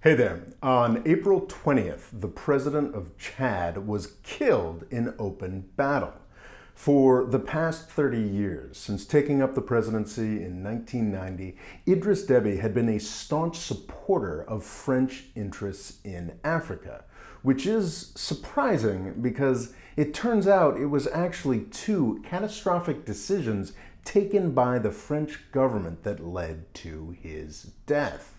Hey there. On April 20th, the president of Chad was killed in open battle. For the past 30 years, since taking up the presidency in 1990, Idriss Deby had been a staunch supporter of French interests in Africa, which is surprising because it turns out it was actually two catastrophic decisions taken by the French government that led to his death.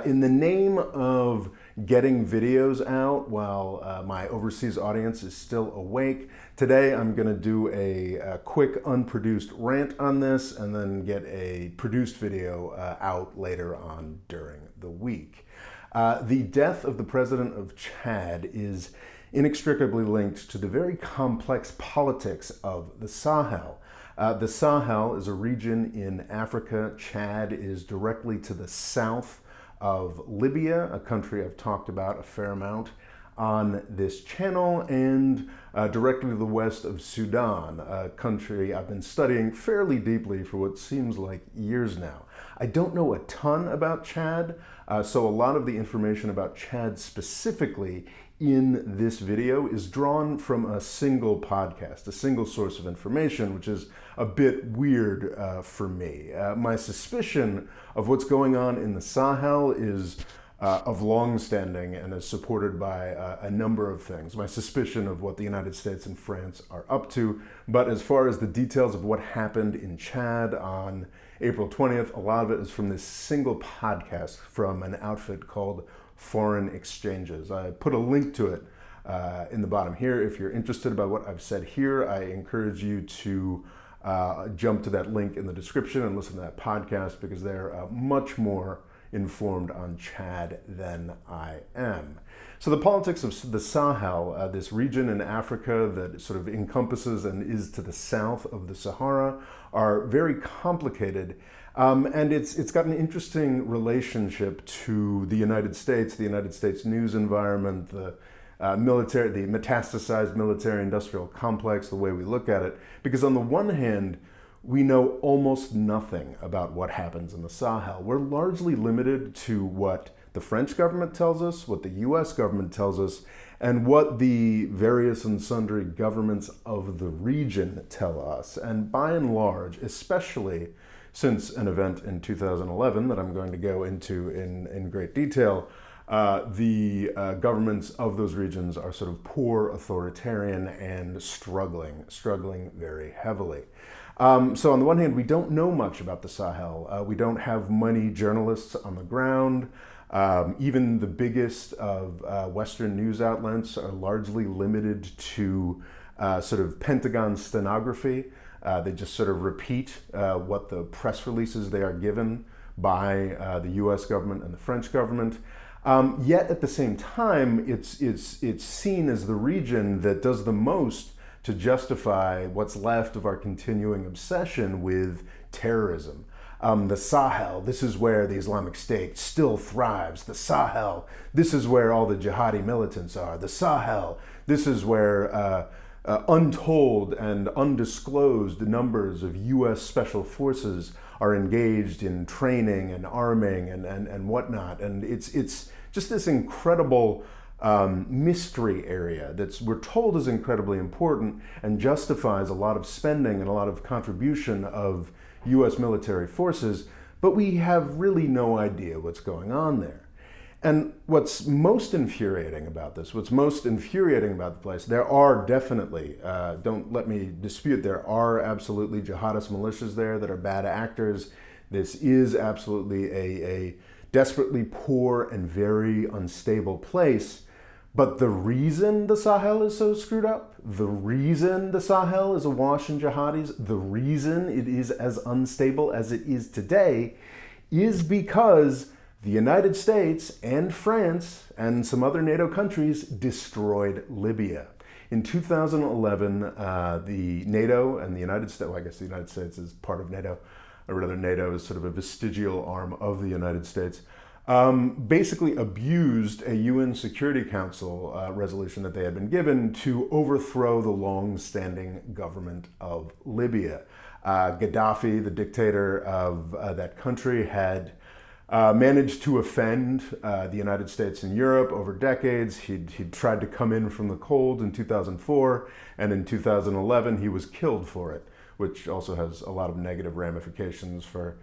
In the name of getting videos out while my overseas audience is still awake, today I'm going to do a quick unproduced rant on this and then get a produced video out later on during the week. The death of the president of Chad is inextricably linked to the very complex politics of the Sahel. The Sahel is a region in Africa. Chad is directly to the south of Libya, a country I've talked about a fair amount on this channel, and directly to the west of Sudan, a country I've been studying fairly deeply for what seems like years now. I don't know a ton about Chad, so a lot of the information about Chad specifically in this video is drawn from a single podcast, a single source of information, which is a bit weird for me. My suspicion of what's going on in the Sahel is of long standing and is supported by a number of things. My suspicion of what the United States and France are up to, but as far as the details of what happened in Chad on April 20th, a lot of it is from this single podcast from an outfit called Foreign Exchanges. I put a link to it in the bottom here. If you're interested about what I've said here, I encourage you to jump to that link in the description and listen to that podcast because they're much more informed on Chad than I am. So the politics of the Sahel, this region in Africa that sort of encompasses and is to the south of the Sahara, are very complicated. And it's got an interesting relationship to the United States news environment, the military, the metastasized military-industrial complex, the way we look at it. Because on the one hand, we know almost nothing about what happens in the Sahel. We're largely limited to what the French government tells us, what the US government tells us, and what the various and sundry governments of the region tell us. And by and large, especially since an event in 2011 that I'm going to go into in great detail, the governments of those regions are sort of poor, authoritarian, and struggling very heavily. So on the one hand, we don't know much about the Sahel. We don't have many journalists on the ground. Even the biggest of Western news outlets are largely limited to sort of Pentagon stenography. They just sort of repeat what the press releases they are given by the US government and the French government. Yet at the same time, it's seen as the region that does the most to justify what's left of our continuing obsession with terrorism. The Sahel, this is where the Islamic State still thrives. The Sahel, this is where all the jihadi militants are. The Sahel, this is where untold and undisclosed numbers of US special forces are engaged in training and arming and whatnot. And it's just this incredible mystery area that's we're told is incredibly important and justifies a lot of spending and a lot of contribution of US military forces, but we have really no idea what's going on there. And what's most infuriating about this, what's most infuriating about the place, there are definitely, don't let me dispute, there are absolutely jihadist militias there that are bad actors. This is absolutely a desperately poor and very unstable place. But the reason the Sahel is so screwed up, the reason the Sahel is awash in jihadis, the reason it is as unstable as it is today is because the United States and France and some other NATO countries destroyed Libya. In 2011, the NATO and the United States, well, I guess the United States is part of NATO, or rather NATO is sort of a vestigial arm of the United States, basically abused a UN Security Council resolution that they had been given to overthrow the long-standing government of Libya. Gaddafi, the dictator of that country, had Managed to offend the United States and Europe over decades. He'd tried to come in from the cold in 2004, and in 2011 he was killed for it, which also has a lot of negative ramifications for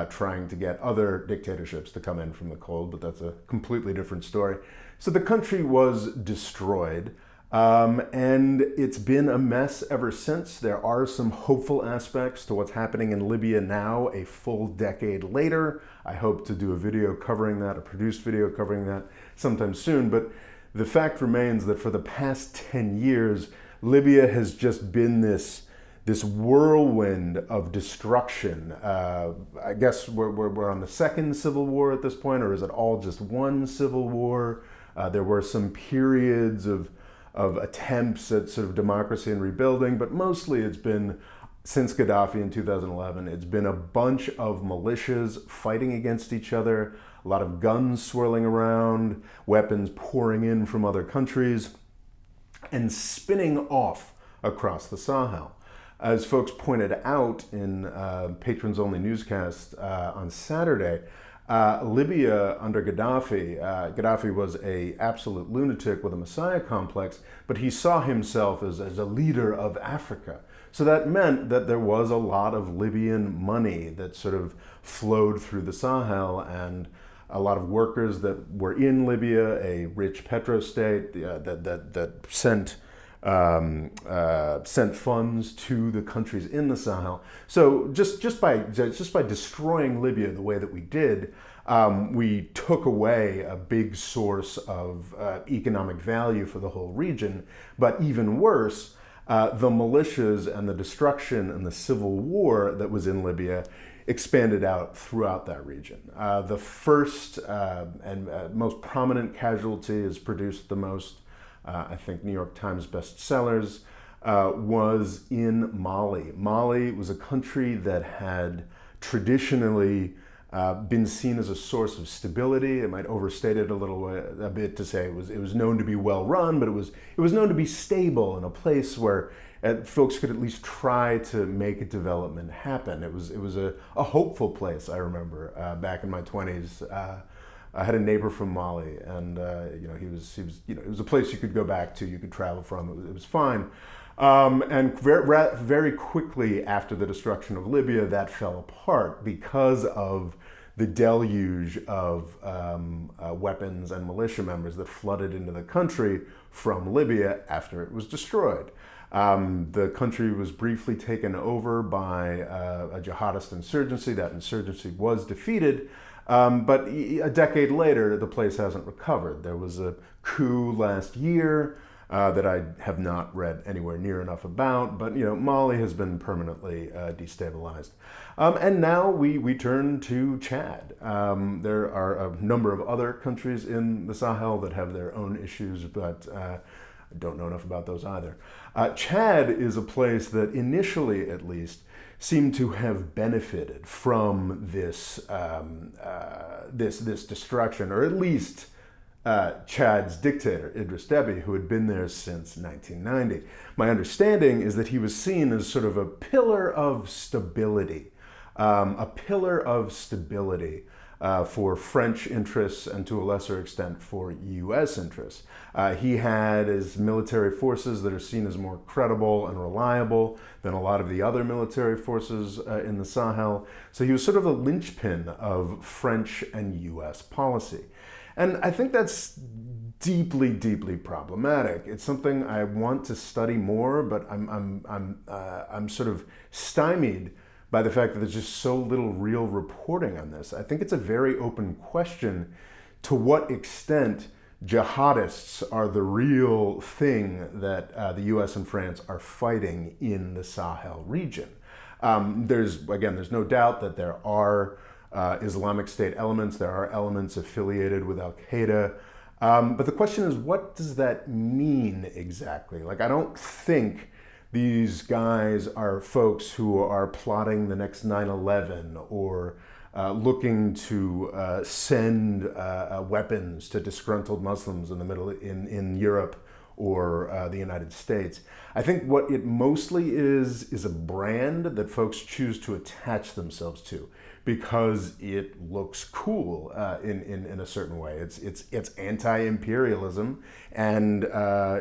trying to get other dictatorships to come in from the cold, but that's a completely different story. So the country was destroyed. And it's been a mess ever since. There are some hopeful aspects to what's happening in Libya now, a full decade later. I hope to do a video covering that, a produced video covering that sometime soon. But the fact remains that for the past 10 years, Libya has just been this whirlwind of destruction. I guess we're on the second civil war at this point, or is it all just one civil war? There were some periods of attempts at sort of democracy and rebuilding, but mostly it's been, since Gaddafi in 2011, it's been a bunch of militias fighting against each other, a lot of guns swirling around, weapons pouring in from other countries, and spinning off across the Sahel. As folks pointed out in Patrons Only newscast on Saturday, Libya under Gaddafi, Gaddafi was an absolute lunatic with a messiah complex, but he saw himself as a leader of Africa. So that meant that there was a lot of Libyan money that sort of flowed through the Sahel, and a lot of workers that were in Libya, a rich petrostate that sent funds to the countries in the Sahel. So just by destroying Libya the way that we did, we took away a big source of economic value for the whole region. But even worse, the militias and the destruction and the civil war that was in Libya expanded out throughout that region. The first and most prominent casualty has produced the most, I think, New York Times bestsellers, was in Mali. Mali was a country that had traditionally been seen as a source of stability. It might overstate it a bit to say it was known to be well run, but it was known to be stable, in a place where folks could at least try to make a development happen. It was a hopeful place. I remember back in my 20s. I had a neighbor from Mali, and he was it was a place you could go back to, you could travel from. It was fine. And very quickly after the destruction of Libya, that fell apart because of the deluge of weapons and militia members that flooded into the country from Libya after it was destroyed. The country was briefly taken over by a jihadist insurgency. That insurgency was defeated. But a decade later, the place hasn't recovered. There was a coup last year that I have not read anywhere near enough about, but Mali has been permanently destabilized. And now we turn to Chad. There are a number of other countries in the Sahel that have their own issues, but I don't know enough about those either. Chad is a place that initially, at least, seem to have benefited from this destruction, or at least Chad's dictator, Idriss Deby, who had been there since 1990. My understanding is that he was seen as sort of a pillar of stability, for French interests and to a lesser extent for U.S. interests. He had his military forces that are seen as more credible and reliable than a lot of the other military forces in the Sahel. So he was sort of a linchpin of French and U.S. policy. And I think that's deeply, deeply problematic. It's something I want to study more, but I'm sort of stymied by the fact that there's just so little real reporting on this. I think it's a very open question to what extent jihadists are the real thing that the US and France are fighting in the Sahel region. There's no doubt that there are Islamic State elements, there are elements affiliated with Al-Qaeda, but the question is, what does that mean exactly? I don't think these guys are folks who are plotting the next 9/11 or looking to send weapons to disgruntled Muslims in Europe or the United States. I think what it mostly is a brand that folks choose to attach themselves to. because it looks cool in a certain way. It's anti-imperialism, and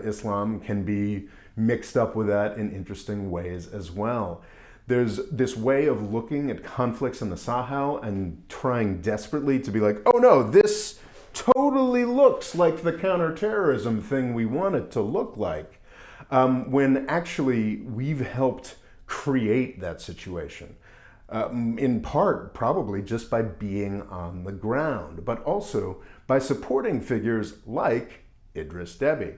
Islam can be mixed up with that in interesting ways as well. There's this way of looking at conflicts in the Sahel and trying desperately to be like, oh no, this totally looks like the counterterrorism thing we want it to look like, when actually we've helped create that situation. In part, probably just by being on the ground, but also by supporting figures like Idriss Deby.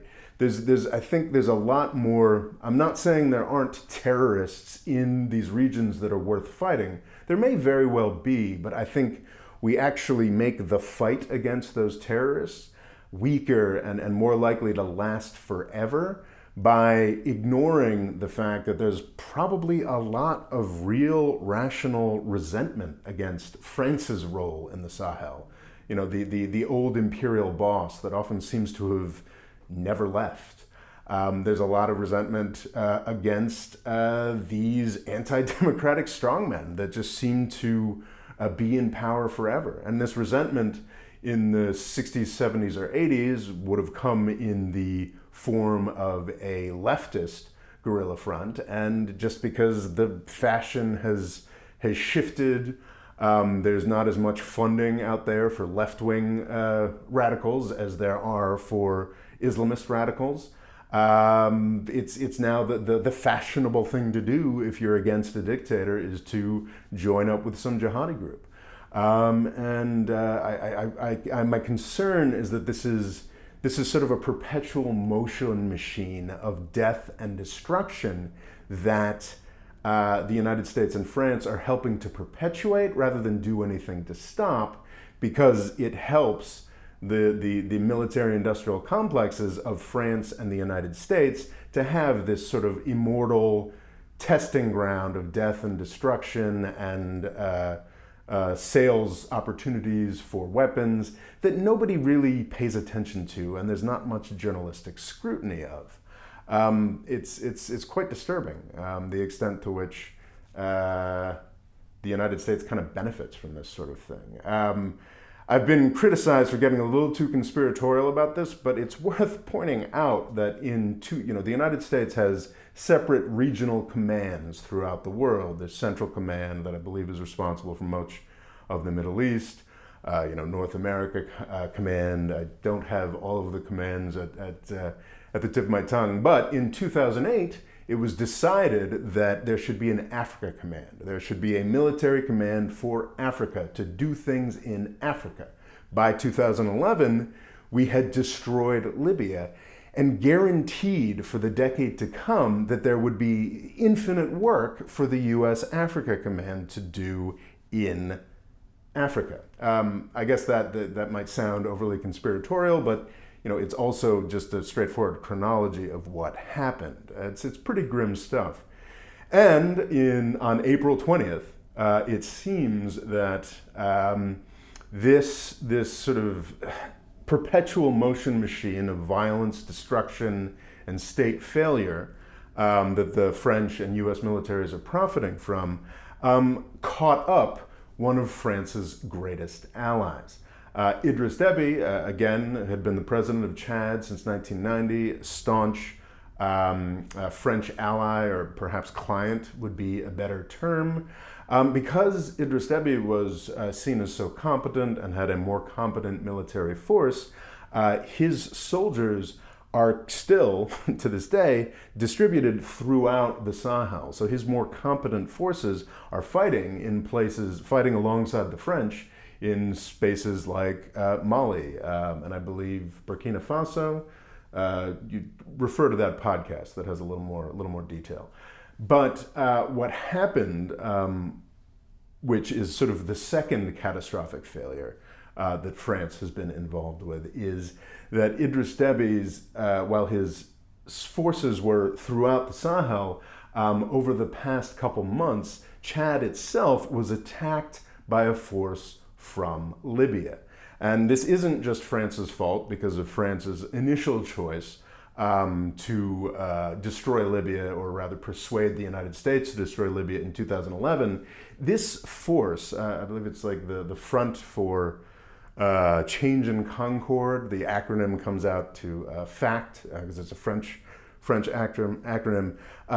I think there's a lot more. I'm not saying there aren't terrorists in these regions that are worth fighting. There may very well be, but I think we actually make the fight against those terrorists weaker and more likely to last forever by ignoring the fact that there's probably a lot of real rational resentment against France's role in the Sahel. You know, the old imperial boss that often seems to have never left. There's a lot of resentment against these anti-democratic strongmen that just seem to be in power forever. And this resentment in the 60s, 70s, or 80s would have come in the form of a leftist guerrilla front, and just because the fashion has shifted, there's not as much funding out there for left-wing radicals as there are for Islamist radicals. It's now the fashionable thing to do if you're against a dictator is to join up with some jihadi group. My concern is that this is sort of a perpetual motion machine of death and destruction that the United States and France are helping to perpetuate rather than do anything to stop, because it helps the military-industrial complexes of France and the United States to have this sort of immortal testing ground of death and destruction and sales opportunities for weapons that nobody really pays attention to, and there's not much journalistic scrutiny of. It's quite disturbing, the extent to which the United States kind of benefits from this sort of thing. I've been criticized for getting a little too conspiratorial about this, but it's worth pointing out that the United States has separate regional commands throughout the world. There's Central Command that I believe is responsible for much of the Middle East. North America Command. I don't have all of the commands at the tip of my tongue, but in 2008, it was decided that there should be an Africa Command. There should be a military command for Africa to do things in Africa. By 2011, we had destroyed Libya and guaranteed for the decade to come that there would be infinite work for the U.S. Africa Command to do in Africa. I guess that might sound overly conspiratorial, but it's also just a straightforward chronology of what happened. It's pretty grim stuff. And on April 20th, it seems that this sort of perpetual motion machine of violence, destruction, and state failure that the French and U.S. militaries are profiting from caught up one of France's greatest allies. Idriss Deby, again, had been the president of Chad since 1990, staunch French ally, or perhaps client would be a better term. Because Idriss Deby was seen as so competent and had a more competent military force, his soldiers are still, to this day, distributed throughout the Sahel. So his more competent forces are fighting alongside the French in spaces like Mali, and I believe Burkina Faso. You refer to that podcast that has a little more detail. But what happened, which is sort of the second catastrophic failure that France has been involved with, is that Idriss Deby's, while his forces were throughout the Sahel, over the past couple months, Chad itself was attacked by a force from Libya. And this isn't just France's fault because of France's initial choice to destroy Libya, or rather persuade the United States to destroy Libya in 2011. This force, I believe it's like the Front for Change and Concord. The acronym comes out to FACT, because it's a French acronym.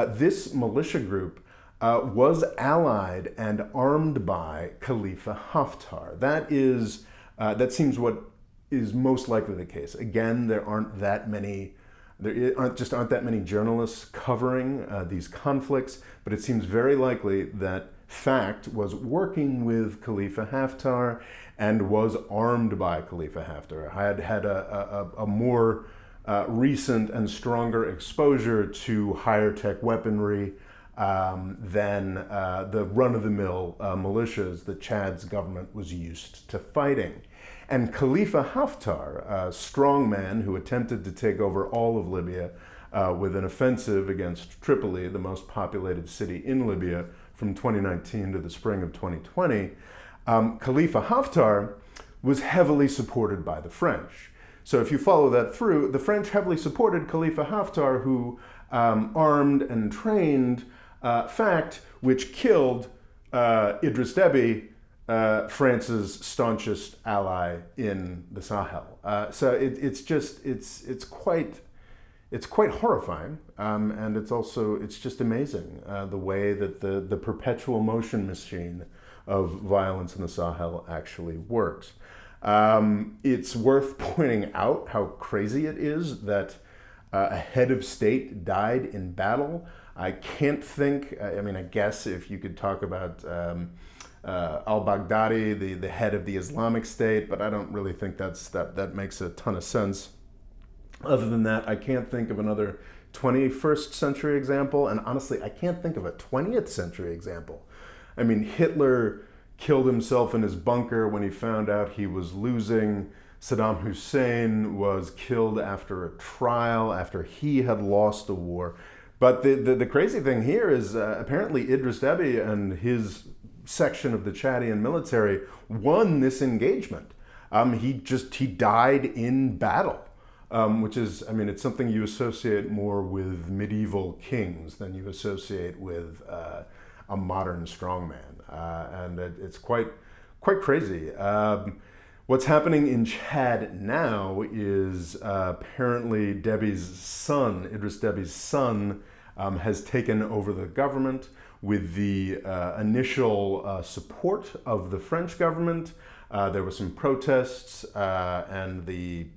This militia group was allied and armed by Khalifa Haftar. That seems what is most likely the case. Again, there aren't that many journalists covering these conflicts, but it seems very likely that FACT was working with Khalifa Haftar and was armed by Khalifa Haftar. Had a more recent and stronger exposure to higher tech weaponry than the run-of-the-mill militias that Chad's government was used to fighting. And Khalifa Haftar, a strongman who attempted to take over all of Libya with an offensive against Tripoli, the most populated city in Libya, from 2019 to the spring of 2020, Khalifa Haftar was heavily supported by the French. So if you follow that through, the French heavily supported Khalifa Haftar, who armed and trained FACT, which killed Idriss Deby, France's staunchest ally in the Sahel. So it's quite horrifying, and it's just amazing the way that the perpetual motion machine of violence in the Sahel actually works. It's worth pointing out how crazy it is that a head of state died in battle. I can't think, I guess if you could talk about al-Baghdadi, the head of the Islamic State, but I don't really think that makes a ton of sense. Other than that, I can't think of another 21st century example, and honestly, I can't think of a 20th century example. I mean, Hitler killed himself in his bunker when he found out he was losing. Saddam Hussein was killed after a trial, after he had lost the war. But the crazy thing here is apparently Idriss Deby and his section of the Chadian military won this engagement. He died in battle, which is, it's something you associate more with medieval kings than you associate with a modern strongman, and it's quite crazy. What's happening in Chad now is apparently Idriss Deby's son, has taken over the government with the initial support of the French government. There were some protests, and the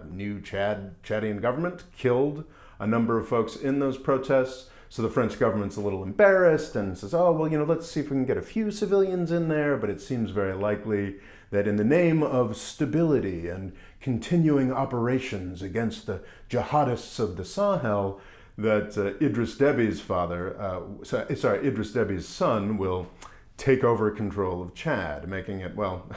new Chadian government killed a number of folks in those protests. So the French government's a little embarrassed and says, oh, well, let's see if we can get a few civilians in there. But it seems very likely that in the name of stability and continuing operations against the jihadists of the Sahel, that Idriss Deby's son will take over control of Chad, making it, well,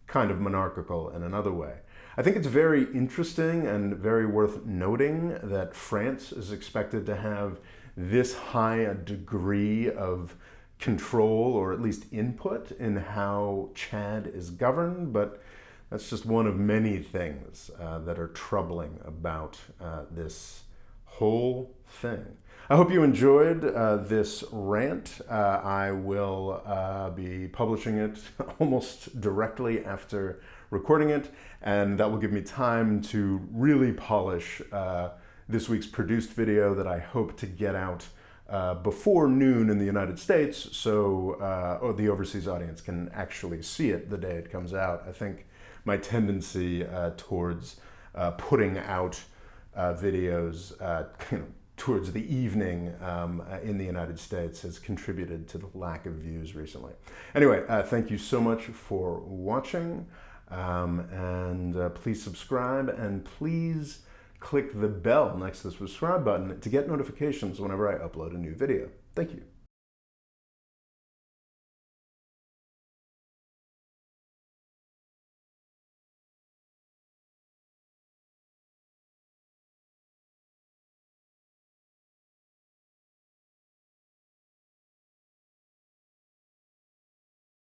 kind of monarchical in another way. I think it's very interesting and very worth noting that France is expected to have this high a degree of control, or at least input, in how Chad is governed, but that's just one of many things that are troubling about this whole thing. I hope you enjoyed this rant. I will be publishing it almost directly after recording it, and that will give me time to really polish this week's produced video that I hope to get out before noon in the United States, so the overseas audience can actually see it the day it comes out. I think my tendency towards putting out videos towards the evening in the United States has contributed to the lack of views recently. Anyway, thank you so much for watching, and please subscribe, and please click the bell next to the subscribe button to get notifications whenever I upload a new video. Thank you.